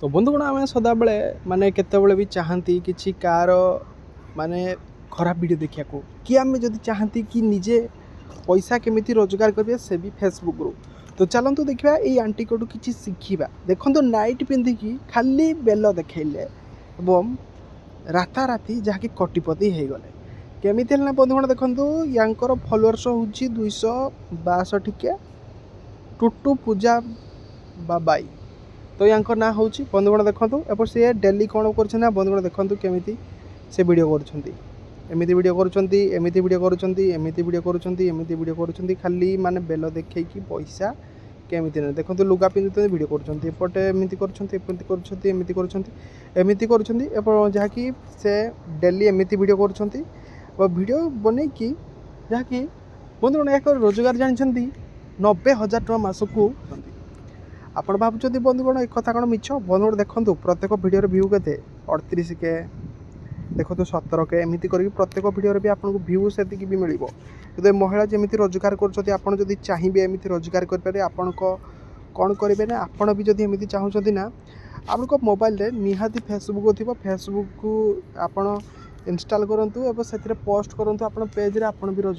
तो बंधुगण आम सदाबले माने केतबले भी चाहती कि कार माने खराब वीडियो देखा कि आम जदि चाहती कि निजे पैसा केमिति रोजगार करिया से भी फेसबुक रू तो चलतु देखा ये आंटी कोटू कि शिखा देखो तो नाइट पिंधिकी खाली बेल देखले एवं राताराति जहाँकि कोटिपति हो गले केमिति ना बंधुगण देखो यांकर फलोअर्स हूँ 262 के टुटू पूजा बाबाई तो यहाँ ना हूँ बंधुगण देखूँ एपर सी डेली कौन कर बंधुगण देखूँ केमी से वीडियो करमती वीडियो करमती वीडियो करमती वीडियो करमती वीडियो कर खाली माने बेल देखी पैसा केमी ना देखो लुगा पिंधुते वीडियो करपटे एमती कर जहाँकि से डेली एमती वीडियो कर बन कि जहाँकि बंधुगण एक रोजगार जानते 90,000 टका मासकू आपण भावुं बंधुगण एक कथा कौन मिछ बंधुगण देखो प्रत्येक भिडियो भ्यू के 38 के देखो 17 के एमती कर प्रत्येक भिडियो भी आपको भ्यू से भी मिल जो महिला जमी रोजगार कर चाहिए एमती रोजगार करें आपण कौन करेंगे ना आपण भी जब एमती चाहते ना आप मोबाइल रे निहाती फेसबुक थी फेसबुक को आप इंस्टॉल करूँ और से पोस्ट करूँ आप पेज रे आप भी रोजगार